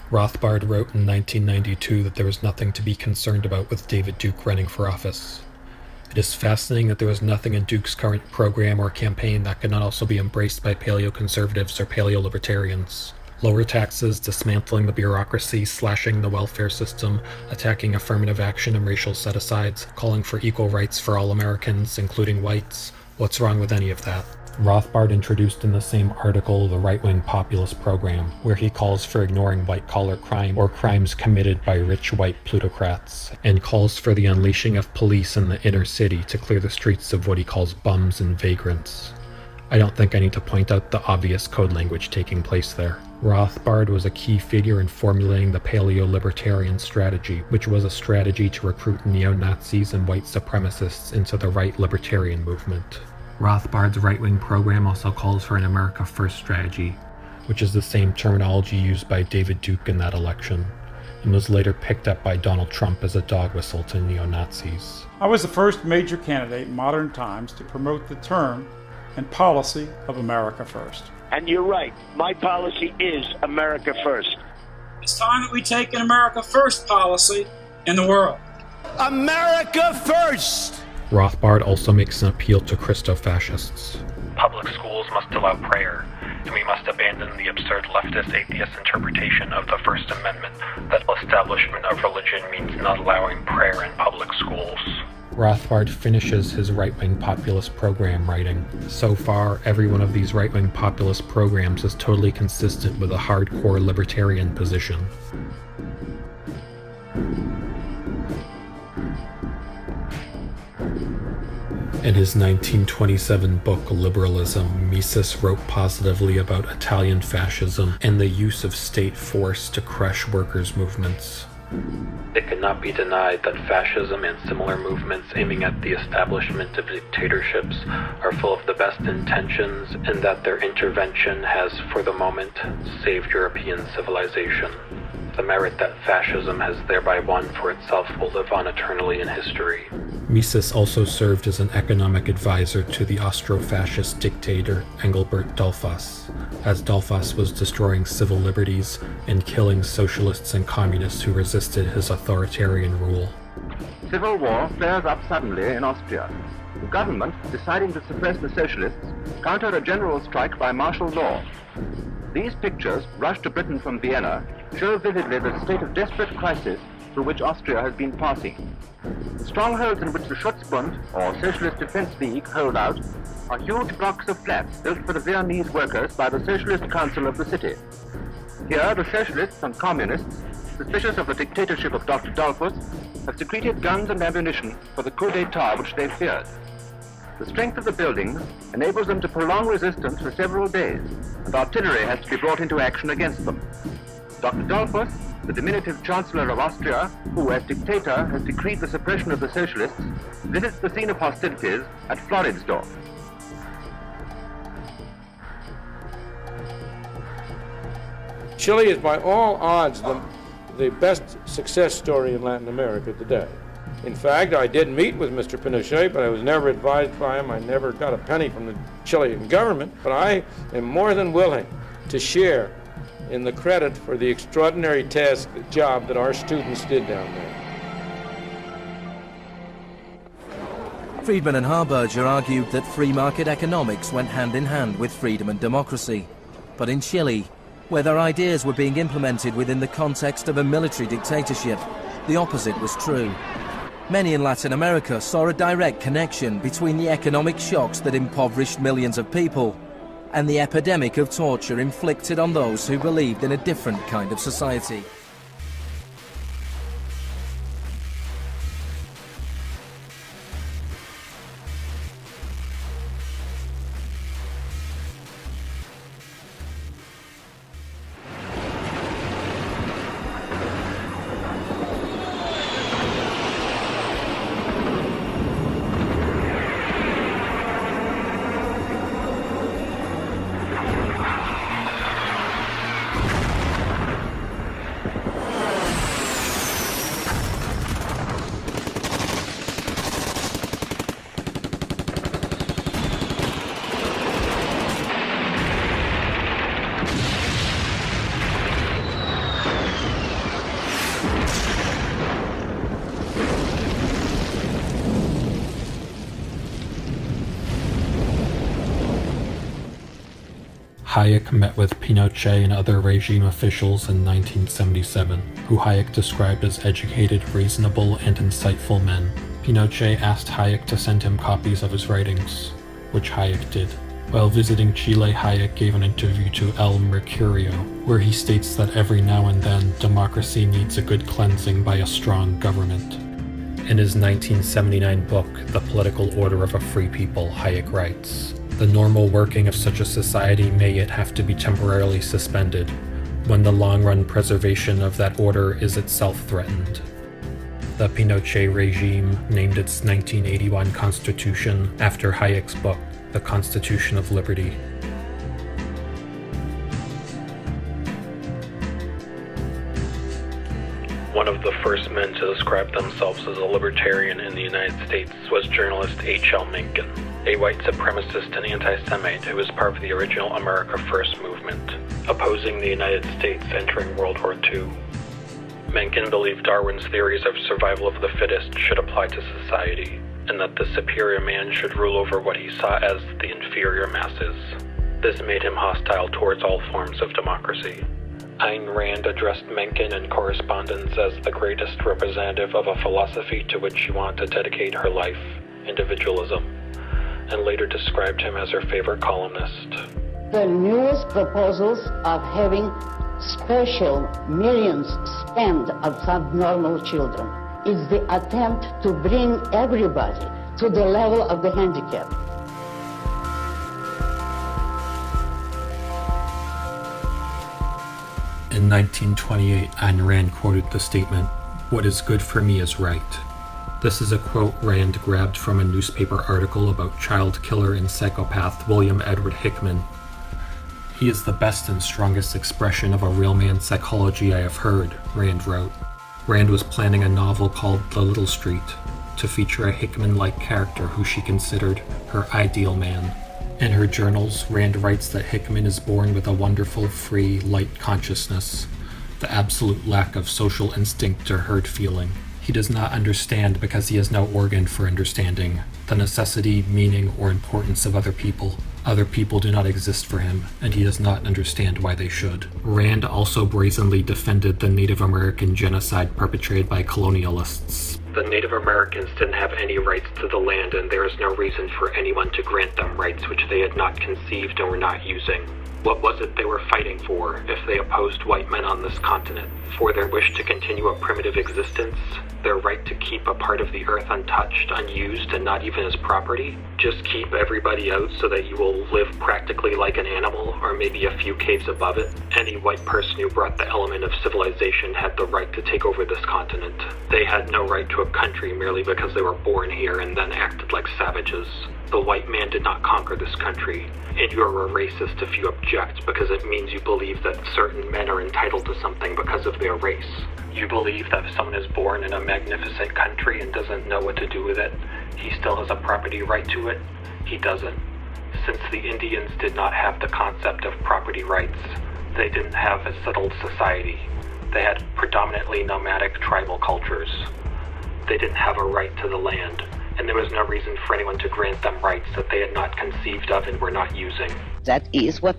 Rothbard wrote in 1992 that there was nothing to be concerned about with David Duke running for office. It is fascinating that there was nothing in Duke's current program or campaign that could not also be embraced by paleoconservatives or paleolibertarians. Lower taxes, dismantling the bureaucracy, slashing the welfare system, attacking affirmative action and racial set-asides, calling for equal rights for all Americans, including whites. What's wrong with any of that? Rothbard introduced in the same article the right-wing populist program, where he calls for ignoring white-collar crime or crimes committed by rich white plutocrats, and calls for the unleashing of police in the inner city to clear the streets of what he calls bums and vagrants. I don't think I need to point out the obvious code language taking place there. Rothbard was a key figure in formulating the paleo-libertarian strategy, which was a strategy to recruit neo-Nazis and white supremacists into the right libertarian movement. Rothbard's right-wing program also calls for an America First strategy, which is the same terminology used by David Duke in that election, and was later picked up by Donald Trump as a dog whistle to neo-Nazis. I was the first major candidate in modern times to promote the term and policy of America First. And you're right, my policy is America First. It's time that we take an America First policy in the world. America First! Rothbard also makes an appeal to Christo-fascists. Public schools must allow prayer, and we must abandon the absurd leftist atheist interpretation of the First Amendment that establishment of religion means not allowing prayer in public schools. Rothbard finishes his right-wing populist program writing, "So far, every one of these right-wing populist programs is totally consistent with a hardcore libertarian position." In his 1927 book Liberalism, Mises wrote positively about Italian fascism and the use of state force to crush workers' movements. It cannot be denied that fascism and similar movements aiming at the establishment of dictatorships are full of the best intentions, and that their intervention has, for the moment, saved European civilization. The merit that fascism has thereby won for itself will live on eternally in history. Mises also served as an economic advisor to the Austro-fascist dictator Engelbert Dollfuss, as Dollfuss was destroying civil liberties and killing socialists and communists who resisted his authoritarian rule. Civil war flares up suddenly in Austria. The government, deciding to suppress the socialists, countered a general strike by martial law. These pictures, rushed to Britain from Vienna, show vividly the state of desperate crisis through which Austria has been passing. The strongholds in which the Schutzbund, or Socialist Defense League, hold out are huge blocks of flats built for the Viennese workers by the Socialist Council of the city. Here, the socialists and communists, suspicious of the dictatorship of Dr. Dollfuss, have secreted guns and ammunition for the coup d'etat which they feared. The strength of the buildings enables them to prolong resistance for several days, and artillery has to be brought into action against them. Dr. Dollfuss, the diminutive Chancellor of Austria, who as dictator has decreed the suppression of the socialists, visits the scene of hostilities at Floridsdorf. Chile is by all odds the best success story in Latin America today. In fact, I did meet with Mr. Pinochet, but I was never advised by him. I never got a penny from the Chilean government, but I am more than willing to share in the credit for the extraordinary job that our students did down there. Friedman and Harberger argued that free market economics went hand in hand with freedom and democracy. But in Chile, where their ideas were being implemented within the context of a military dictatorship, the opposite was true. Many in Latin America saw a direct connection between the economic shocks that impoverished millions of people and the epidemic of torture inflicted on those who believed in a different kind of society. Hayek met with Pinochet and other regime officials in 1977, who Hayek described as educated, reasonable, and insightful men. Pinochet asked Hayek to send him copies of his writings, which Hayek did. While visiting Chile, Hayek gave an interview to El Mercurio, where he states that every now and then, democracy needs a good cleansing by a strong government. In his 1979 book, The Political Order of a Free People, Hayek writes, "The normal working of such a society may yet have to be temporarily suspended, when the long-run preservation of that order is itself threatened." The Pinochet regime named its 1981 constitution after Hayek's book, The Constitution of Liberty. One of the first men to describe themselves as a libertarian in the United States was journalist H.L. Mencken, a white supremacist and anti-Semite who was part of the original America First movement, opposing the United States entering World War II. Mencken believed Darwin's theories of survival of the fittest should apply to society, and that the superior man should rule over what he saw as the inferior masses. This made him hostile towards all forms of democracy. Ayn Rand addressed Mencken in correspondence as the greatest representative of a philosophy to which she wanted to dedicate her life, individualism, and later described him as her favorite columnist. The newest proposals of having special millions spent on subnormal children is the attempt to bring everybody to the level of the handicap. In 1928, Ayn Rand quoted the statement, "What is good for me is right." This is a quote Rand grabbed from a newspaper article about child killer and psychopath William Edward Hickman. "He is the best and strongest expression of a real man's psychology I have heard," Rand wrote. Rand was planning a novel called The Little Street, to feature a Hickman-like character who she considered her ideal man. In her journals, Rand writes that Hickman is born with a wonderful, free, light consciousness, the absolute lack of social instinct or herd feeling. He does not understand because he has no organ for understanding the necessity, meaning, or importance of other people. Other people do not exist for him, and he does not understand why they should. Rand also brazenly defended the Native American genocide perpetrated by colonialists. The Native Americans didn't have any rights to the land, and there is no reason for anyone to grant them rights which they had not conceived and were not using. What was it they were fighting for if they opposed white men on this continent? For their wish to continue a primitive existence? Their right to keep a part of the earth untouched, unused, and not even as property? Just keep everybody out so that you will live practically like an animal, or maybe a few caves above it? Any white person who brought the element of civilization had the right to take over this continent. They had no right to a country merely because they were born here and then acted like savages. The white man did not conquer this country, and you are a racist if you object because it means you believe that certain men are entitled to something because of their race. You believe that if someone is born in a magnificent country and doesn't know what to do with it, he still has a property right to it? He doesn't. Since the Indians did not have the concept of property rights, they didn't have a settled society. They had predominantly nomadic tribal cultures. They didn't have a right to the land, and there was no reason for anyone to grant them rights that they had not conceived of and were not using. That is what,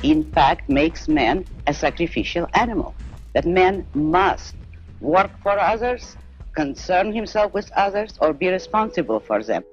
in fact, makes man a sacrificial animal. That man must work for others, concern himself with others, or be responsible for them.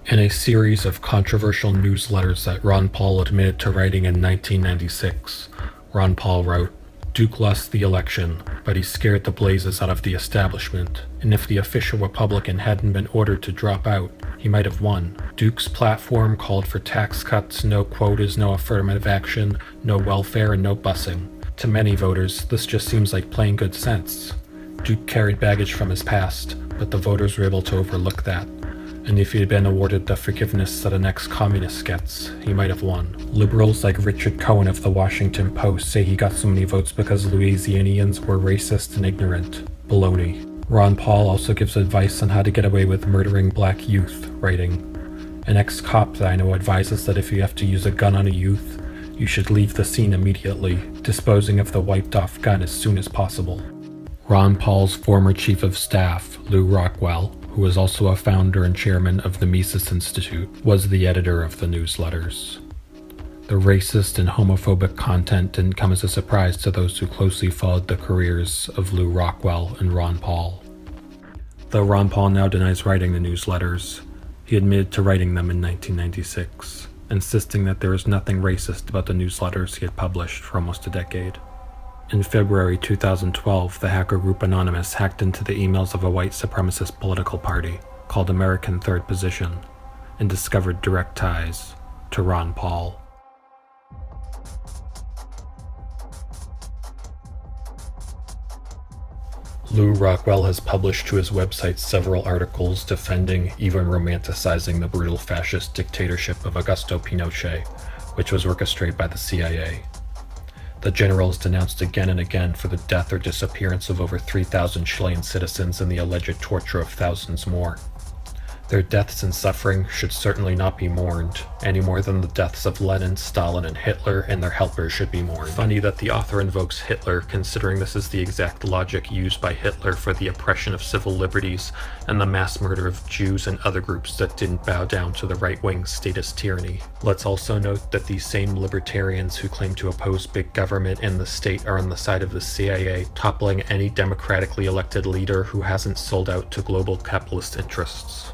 In a series of controversial newsletters that Ron Paul admitted to writing in 1996, Ron Paul wrote, "Duke lost the election, but he scared the blazes out of the establishment, and if the official Republican hadn't been ordered to drop out, he might have won. Duke's platform called for tax cuts, no quotas, no affirmative action, no welfare, and no busing. To many voters, this just seems like plain good sense. Duke carried baggage from his past, but the voters were able to overlook that. And if he had been awarded the forgiveness that an ex-communist gets, he might have won." Liberals like Richard Cohen of the Washington Post say he got so many votes because Louisianians were racist and ignorant. Baloney. Ron Paul also gives advice on how to get away with murdering black youth, writing, "An ex-cop that I know advises that if you have to use a gun on a youth, you should leave the scene immediately, disposing of the wiped-off gun as soon as possible." Ron Paul's former chief of staff, Lew Rockwell, who was also a founder and chairman of the Mises Institute, was the editor of the newsletters. The racist and homophobic content didn't come as a surprise to those who closely followed the careers of Lew Rockwell and Ron Paul. Though Ron Paul now denies writing the newsletters, he admitted to writing them in 1996, insisting that there was nothing racist about the newsletters he had published for almost a decade. In February 2012, the hacker group Anonymous hacked into the emails of a white supremacist political party called American Third Position and discovered direct ties to Ron Paul. Lew Rockwell has published to his website several articles defending, even romanticizing, the brutal fascist dictatorship of Augusto Pinochet, which was orchestrated by the CIA. The general is denounced again and again for the death or disappearance of over 3,000 Chilean citizens and the alleged torture of thousands more. Their deaths and suffering should certainly not be mourned, any more than the deaths of Lenin, Stalin, and Hitler and their helpers should be mourned. Funny that the author invokes Hitler, considering this is the exact logic used by Hitler for the oppression of civil liberties and the mass murder of Jews and other groups that didn't bow down to the right-wing statist tyranny. Let's also note that these same libertarians who claim to oppose big government and the state are on the side of the CIA, toppling any democratically elected leader who hasn't sold out to global capitalist interests.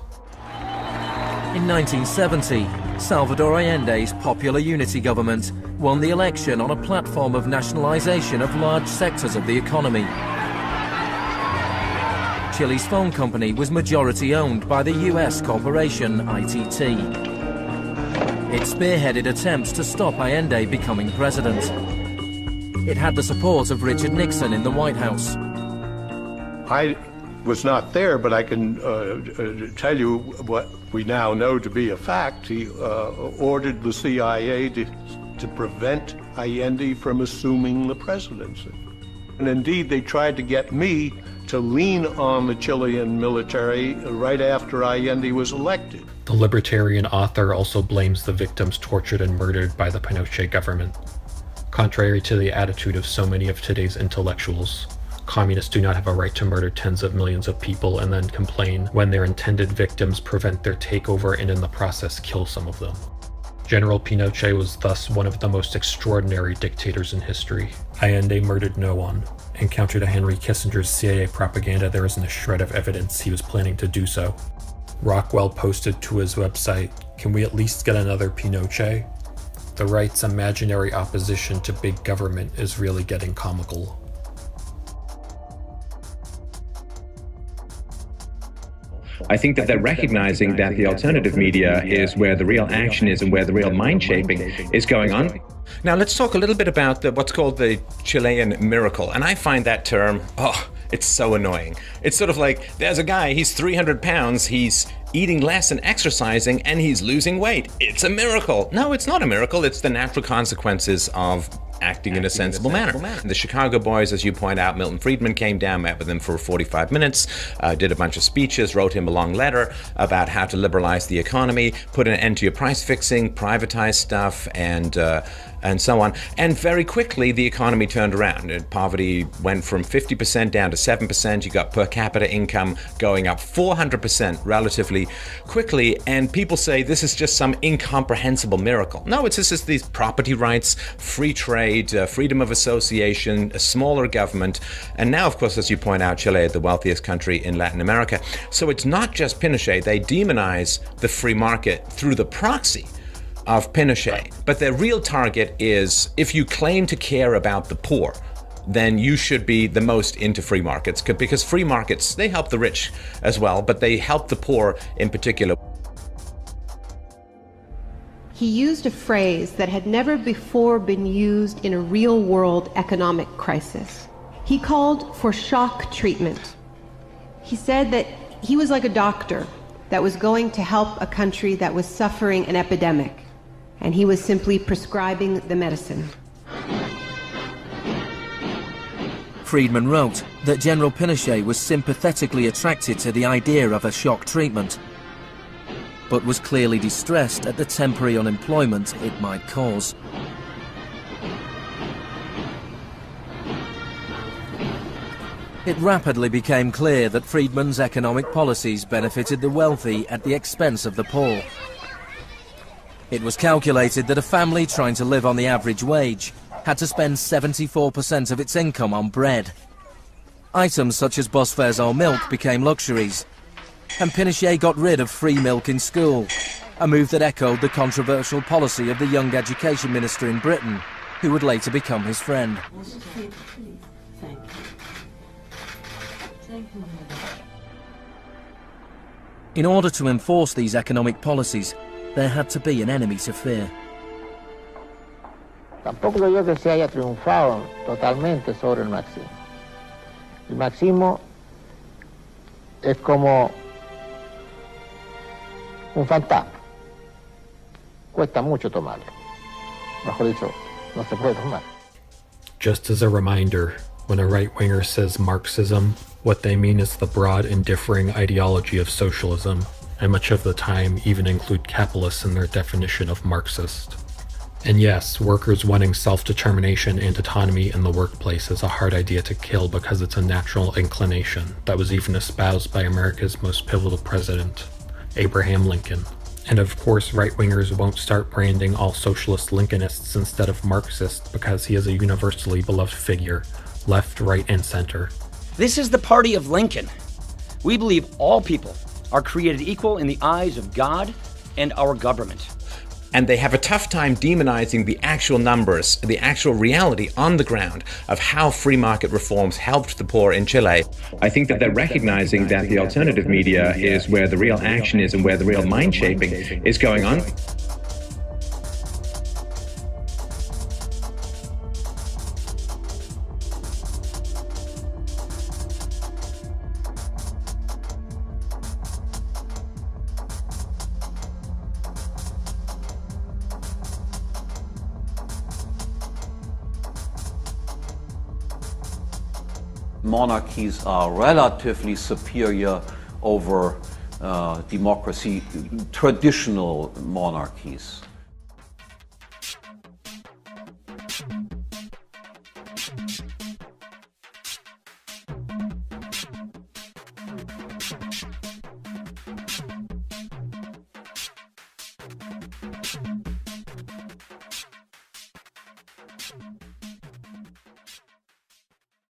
In 1970, Salvador Allende's Popular Unity government won the election on a platform of nationalization of large sectors of the economy. Chile's phone company was majority owned by the US corporation ITT. It spearheaded attempts to stop Allende becoming president. It had the support of Richard Nixon in the White House. I was not there, but I can tell you what we now know to be a fact. He ordered the CIA to prevent Allende from assuming the presidency. And indeed, they tried to get me to lean on the Chilean military right after Allende was elected. The libertarian author also blames the victims tortured and murdered by the Pinochet government. Contrary to the attitude of so many of today's intellectuals, communists do not have a right to murder tens of millions of people and then complain when their intended victims prevent their takeover and in the process kill some of them. General Pinochet was thus one of the most extraordinary dictators in history. Allende murdered no one. In counter to Henry Kissinger's CIA propaganda, there isn't a shred of evidence he was planning to do so. Rockwell posted to his website, "Can we at least get another Pinochet? The right's imaginary opposition to big government is really getting comical." I think that they're recognizing that the alternative media is where the real action is and where the real mind shaping is going on. Now let's talk a little bit about what's called the Chilean miracle. And I find that term, it's so annoying. It's sort of like, there's a guy, he's 300 pounds, he's eating less and exercising, and he's losing weight. It's a miracle. No, it's not a miracle. It's the natural consequences of acting in a sensible manner. The Chicago boys, as you point out, Milton Friedman came down, met with him for 45 minutes, did a bunch of speeches, wrote him a long letter about how to liberalize the economy, put an end to your price fixing, privatize stuff, and so on. And very quickly, the economy turned around. Poverty went from 50% down to 7%. You got per capita income going up 400% relatively quickly. And people say this is just some incomprehensible miracle. No, it's just these property rights, free trade, freedom of association, a smaller government. And now, of course, as you point out, Chile is the wealthiest country in Latin America. So it's not just Pinochet. They demonize the free market through the proxy of Pinochet. But their real target is, if you claim to care about the poor, then you should be the most into free markets, because free markets, they help the rich as well, but they help the poor in particular. He used a phrase that had never before been used in a real-world economic crisis. He called for shock treatment. He said that he was like a doctor that was going to help a country that was suffering an epidemic, and he was simply prescribing the medicine. Friedman wrote that General Pinochet was sympathetically attracted to the idea of a shock treatment, but was clearly distressed at the temporary unemployment it might cause. It rapidly became clear that Friedman's economic policies benefited the wealthy at the expense of the poor. It was calculated that a family trying to live on the average wage had to spend 74% of its income on bread. Items such as bus fares or milk became luxuries, and Pinochet got rid of free milk in school, a move that echoed the controversial policy of the young education minister in Britain, who would later become his friend. In order to enforce these economic policies, there had to be an enemy to fear. Tampoco creo que se haya triunfado totalmente sobre el marxismo. El marxismo es como un fantasma. Cuesta mucho tomarlo. Mejor dicho, no se puede tomar. Just as a reminder, when a right-winger says Marxism, what they mean is the broad and differing ideology of socialism, and much of the time even include capitalists in their definition of Marxist. And yes, workers wanting self-determination and autonomy in the workplace is a hard idea to kill because it's a natural inclination that was even espoused by America's most pivotal president, Abraham Lincoln. And of course, right-wingers won't start branding all socialist Lincolnists instead of Marxist because he is a universally beloved figure, left, right, and center. This is the party of Lincoln. We believe all people are created equal in the eyes of God and our government. And they have a tough time demonizing the actual numbers, the actual reality on the ground of how free market reforms helped the poor in Chile. I think that they're recognizing that the alternative media is where the real action is and where the real mind shaping is going on. Monarchies are relatively superior over democracy, traditional monarchies.